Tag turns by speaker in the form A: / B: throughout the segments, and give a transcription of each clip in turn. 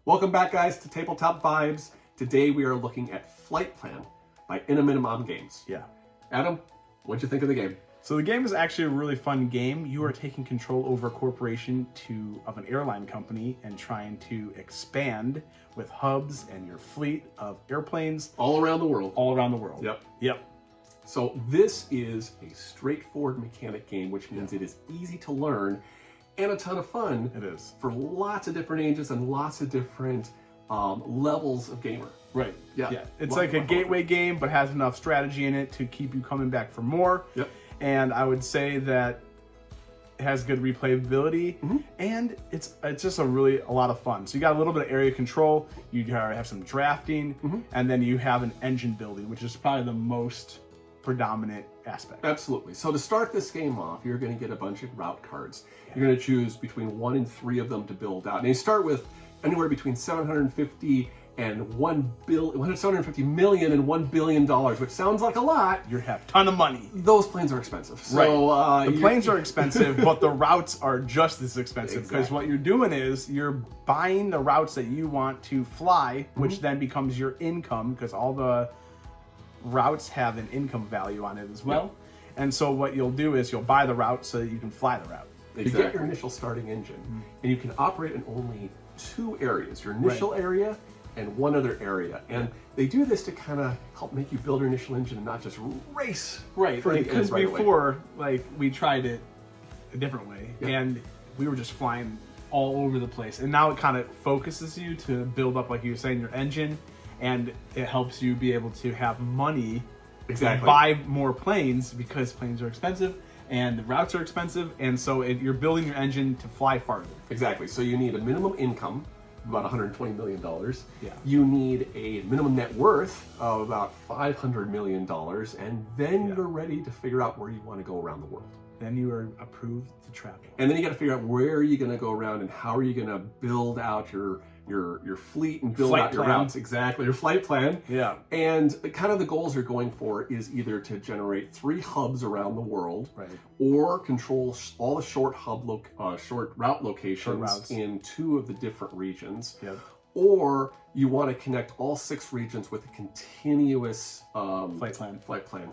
A: Welcome back, guys, to Tabletop Vibes. Today we are looking at Flight Plan by Minimum Games.
B: Yeah.
A: Adam, what'd you think of the game?
B: So the game is actually a really fun game. You are taking control over a corporation of an airline company and trying to expand with hubs and your fleet of airplanes.
A: All around the world.
B: All around the world.
A: Yep. So this is a straightforward mechanic game, which means it is easy to learn and a ton of fun.
B: It is.
A: For lots of different ages and lots of different levels of gamer.
B: Right.
A: Yeah.
B: It's like a gateway game, but has enough strategy in it to keep you coming back for more.
A: Yep.
B: And I would say that it has good replayability, and it's just a lot of fun. So you got a little bit of area control, you have some drafting, and then you have an engine building, which is probably the most predominant aspect.
A: Absolutely. So to start this game off, you're going to get a bunch of route cards. You're going to choose between 1 and 3 of them to build out. And you start with anywhere between 750 million and $1 billion, which sounds like a lot.
B: You have a ton of money.
A: Those planes are expensive.
B: So, the planes are expensive, but the routes are just as expensive. Because what you're doing is you're buying the routes that you want to fly, which then becomes your income, because all the routes have an income value on it as well.
A: Yep.
B: And so what you'll do is you'll buy the route so that you can fly the route.
A: Exactly. You get your initial starting engine, and you can operate in only 2 areas, your initial area and one other area. And they do this to kind of help make you build your initial engine and not just race for the end
B: because
A: right
B: before, we tried it a different way, and we were just flying all over the place. And now it kind of focuses you to build up, like you were saying, your engine, and it helps you be able to have money to buy more planes, because planes are expensive and the routes are expensive, and so you're building your engine to fly farther.
A: Exactly. So you need a minimum income, about $120 million.
B: Yeah.
A: You need a minimum net worth of about $500 million, and then you're ready to figure out where you want to go around the world.
B: Then you are approved to travel.
A: And then you got to figure out where are you going to go around and how are you going to build out your fleet and build out your routes. Exactly, your flight plan.
B: Yeah.
A: And kind of the goals you're going for is either to generate 3 hubs around the world,
B: Right.
A: or control all the short route locations in 2 of the different regions.
B: Yep.
A: Or you want to connect all 6 regions with a continuous
B: flight plan.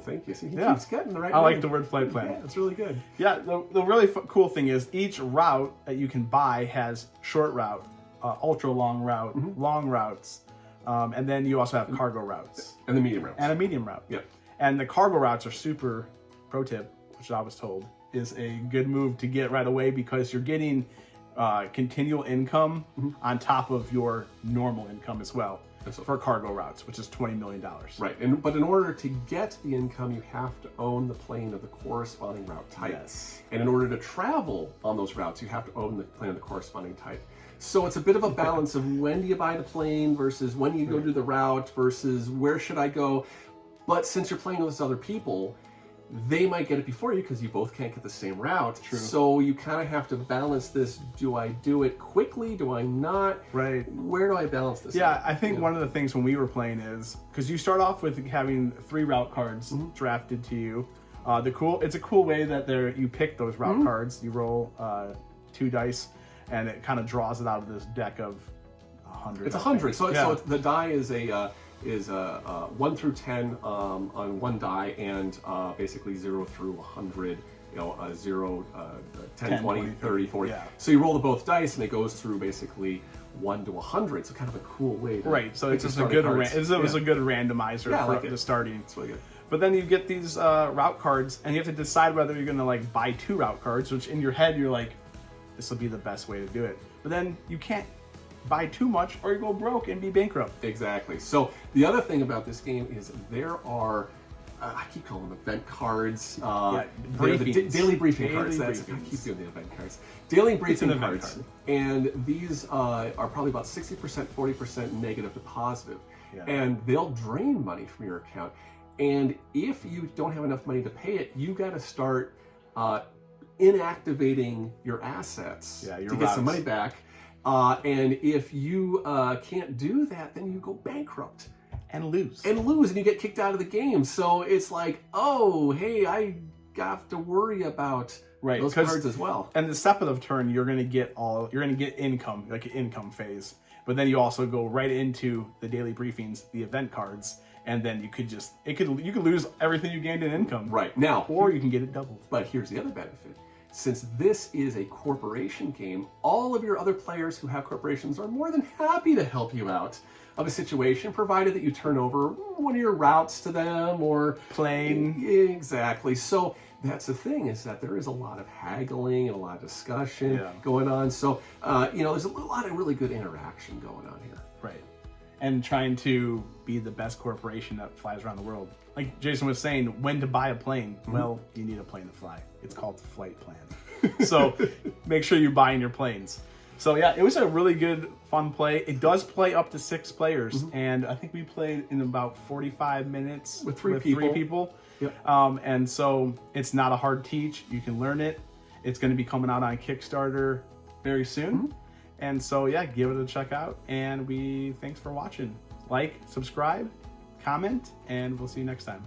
A: Thank you. See, he keeps getting the right name.
B: Like the word flight plan.
A: Yeah, it's really good.
B: Yeah, the really cool thing is each route that you can buy has short route, ultra long route, long routes, and then you also have cargo routes.
A: And the medium routes.
B: And a medium route.
A: Yep.
B: And the cargo routes are super, pro tip, which I was told, is a good move to get right away, because you're getting continual income on top of your normal income as well for cargo routes, which is $20 million.
A: Right, but in order to get the income, you have to own the plane of the corresponding route type.
B: Yes.
A: And in order to travel on those routes, you have to own the plane of the corresponding type. So it's a bit of a balance of when do you buy the plane versus when do you go do the route versus where should I go. But since you're playing with other people, they might get it before you because you both can't get the same route.
B: True.
A: So you kind of have to balance this. Do I do it quickly? Do I not?
B: Right.
A: Where do I balance this?
B: Yeah, I think one of the things when we were playing is, because you start off with having 3 route cards drafted to you. It's a cool way that you pick those route cards. You roll 2 dice, and it kind of draws it out of this deck of 100.
A: It's 100. So the die is a 1 through 10 on one die, and basically 0 through 100. 0, 10, 20, 30, 40.
B: Yeah.
A: So you roll the both dice, and it goes through basically 1 to 100. So kind of a cool way.
B: So it's just a good a good randomizer for the starting.
A: It's really good.
B: But then you get these route cards, and you have to decide whether you're going to buy 2 route cards, which in your head you're like, this will be the best way to do it. But then you can't buy too much or you go broke and be bankrupt.
A: Exactly. So the other thing about this game is there are, I keep calling them event cards. Daily briefing cards. I keep doing the event cards. Daily briefing cards. And these are probably about 60%, 40% negative to positive. Yeah. And they'll drain money from your account. And if you don't have enough money to pay it, you got to start inactivating your assets to get some money back. And if you can't do that, then you go bankrupt.
B: And lose.
A: And you get kicked out of the game. So it's like, oh, hey, I have to worry about those cards as well.
B: And the step of the turn, you're going to get income, like an income phase. But then you also go right into the daily briefings, the event cards, and then you could lose everything you gained in income.
A: Right. Now,
B: or you can get it doubled.
A: But here's the other benefit. Since this is a corporation game, all of your other players who have corporations are more than happy to help you out of a situation, provided that you turn over one of your routes to them or
B: plane.
A: Exactly. So that's the thing, is that there is a lot of haggling and a lot of discussion going on. So, there's a lot of really good interaction going on here.
B: Right. And trying to be the best corporation that flies around the world. Like Jason was saying, when to buy a plane. Well, you need a plane to fly. It's called the flight plan. So make sure you're buying your planes. So yeah, it was a really good, fun play. It does play up to 6 players, and I think we played in about 45 minutes
A: with three people.
B: Yep. And so it's not a hard teach. You can learn it. It's going to be coming out on Kickstarter very soon. And so yeah, give it a check out. And thanks for watching. Like, subscribe, comment, and we'll see you next time.